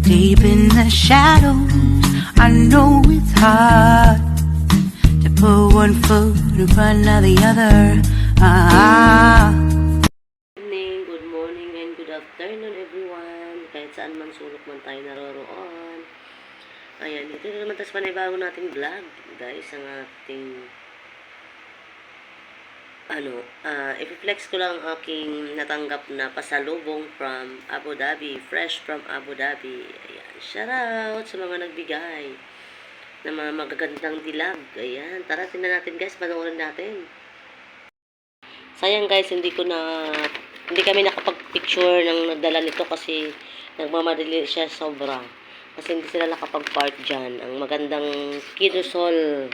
Deep in the shadows, I know it's hard to put one foot in front of the other. Good morning and good afternoon everyone. Kahit saan man sulok man tayo naroroon. Ayan, ito na naman tas panibago nating vlog. Guys, ang ating i-flex ko lang ang aking natanggap na pasalubong from Abu Dhabi, fresh from Abu Dhabi. Ayan, shout out sa mga nagbigay ng mga magagandang dilag. Ayan, tara tingnan natin guys, panoorin natin. Sayang guys, hindi kami nakapag-picture ng nagdala nito kasi nagmamadali siya sobra. Kasi hindi sila nakapag-part dyan. Ang magandang kidosol.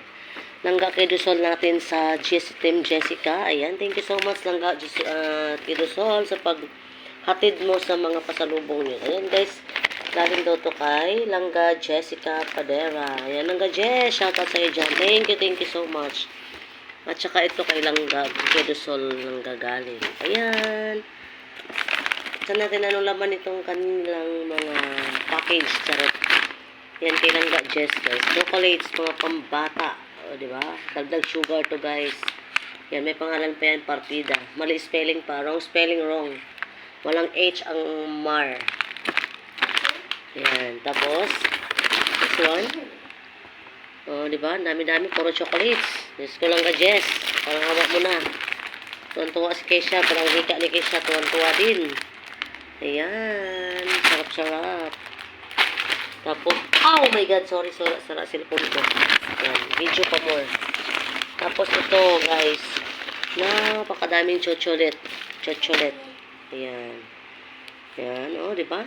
Langga kidosol natin sa Team Jessica. Ayan, thank you so much Langga kidosol sa paghatid mo sa mga pasalubong niyo. Ayan guys, galing daw to kay Langga Jessica Padera. Ayan, Langga Jess, shoutout sa iyo dyan. Thank you so much. At saka ito kay Langga kidosol ng gagaling. Ayan. Saan natin anong laman itong kanilang mga package. Charot. Yan kay Langga Jess guys. Chocolates, mga pambata. O, diba? Dagdag sugar to guys. Yan, may pangalan pa yan, partida. Mali spelling pa. Wrong spelling, wrong. Walang H ang Mar. Yan. Tapos, this one. O, diba? Dami-dami. Puro chocolates. Diyos ko Langga Jess. Parang hawak mo na. Tuwan-tuwa si Keisha. Parang hika ni Keisha. Tuwan-tuwa din. Ayan. Sarap-sarap. Tapos, oh my god, sorry, sara cellphone ko. Ayan, video pa more. Tapos ito, guys, napakadaming chocolate. Ayan. Ayan, oh, di ba?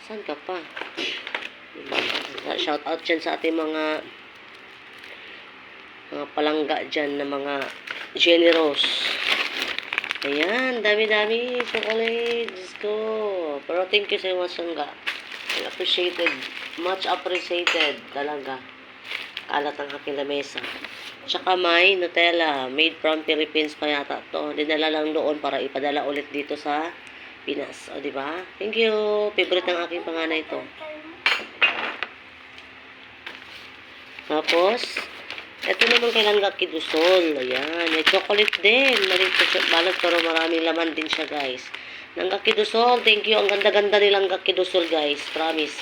Saan ka pa? Diba? Shout out dyan sa ating mga palangga dyan na mga generous. Ayan, dami-dami chocolates ko. Pero thank you sa mga sangga. Appreciated. Much appreciated. Talaga. Kalat ang aking lamesa. Tsaka may Nutella. Made from Philippines pa yata to. Dinala lang doon para ipadala ulit dito sa Pinas. O, diba? Thank you. Favorite ng aking panganay ito. Tapos, ito naman kay Langga kidosol. Ayan. May chocolate din. Maliit na balot pero maraming laman din siya guys. Langga kidosol, thank you. Ang ganda-ganda ni Langga kidosol guys, promise.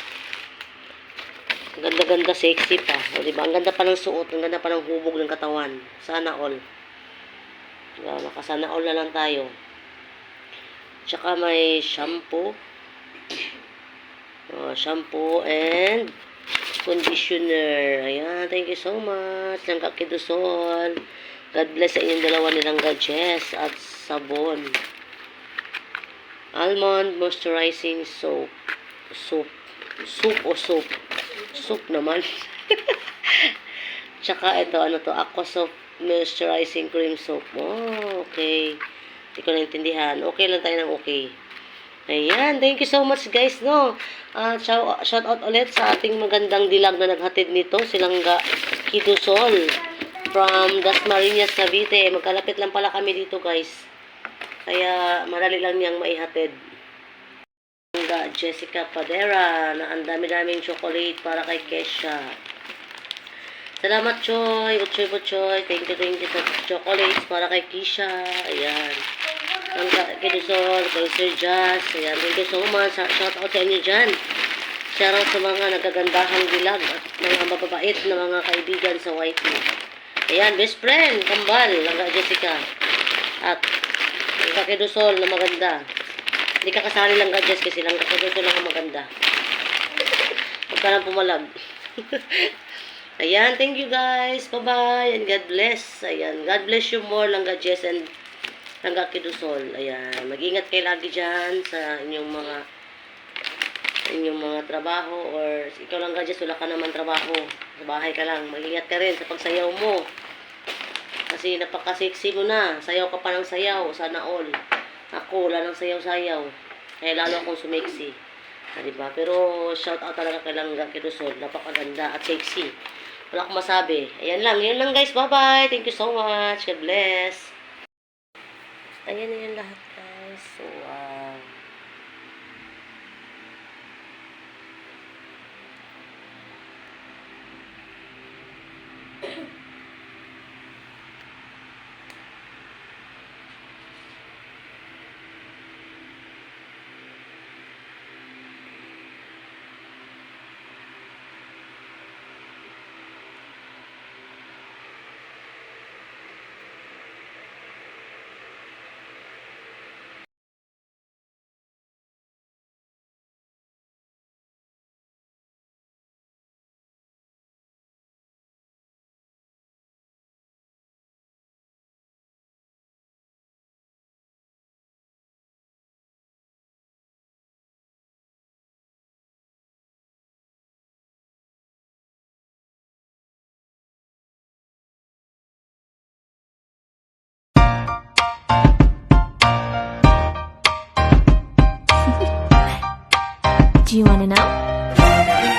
Ang ganda-ganda, sexy pa. O diba? Ang ganda pa ng suot, ang ganda pa ng hubog ng katawan. Sana all. Diba? Makasana all na lang tayo. Tsaka may shampoo. Shampoo and conditioner. Ayan, thank you so much. Langga kidosol. God bless sa inyong dalawa ni Langga Jess at sabon. Almond moisturizing soap. Soup naman. Tsaka ito, ano to? Aqua soap moisturizing cream soap. Oh, okay. Hindi ko naintindihan. Okay lang tayo ng okay. Ayan. Thank you so much guys, no? Shout out ulit sa ating magandang dilag na naghatid nito. Si Langga kidosol from Dasmariñas, Cavite. Magkalapit lang pala kami dito guys. Kaya madali lang niyang maihatid. Langga Jessica Padera na ang dami-daming chocolate para kay Kesha. Salamat Choy, Butchoy. Thank you sa chocolates para kay Kesha. Ayan. Langga kidosol, kay Sir Jazz. Ayan, thank you so much. Shout out sa inyo dyan. Shout out sa mga nagagandahang dilag at mga mababait na mga kaibigan sa YT. Ayan, best friend, kambal, Langga Jessica. At Langga kidosol na maganda. Hindi ka kasali Langga Jess kasi Langga kidosol lang ang maganda. Huwag ka lang pumalag. Ayan, thank you guys. Bye-bye and God bless. Ayan, God bless you more Langga Jess and Langga kidosol. Ayan, mag-ingat kayo lagi dyan sa inyong mga trabaho or ikaw Langga Jess, wala ka naman trabaho. Sa bahay ka lang. Mag-ingat ka rin sa pagsayaw mo. Kasi napaka-sexy mo na. Sayaw ka pa ng sayaw. Sana all. Ako, wala nang sayaw-sayaw. Kaya lalo akong sumexy. Diba? Pero shout out talaga kay Langga kidosol. Napakaganda at sexy. Wala akong masabi. Ayan lang. Yun lang guys. Bye-bye. Thank you so much. God bless. Ayan na yan lahat guys. So, Do you want to know?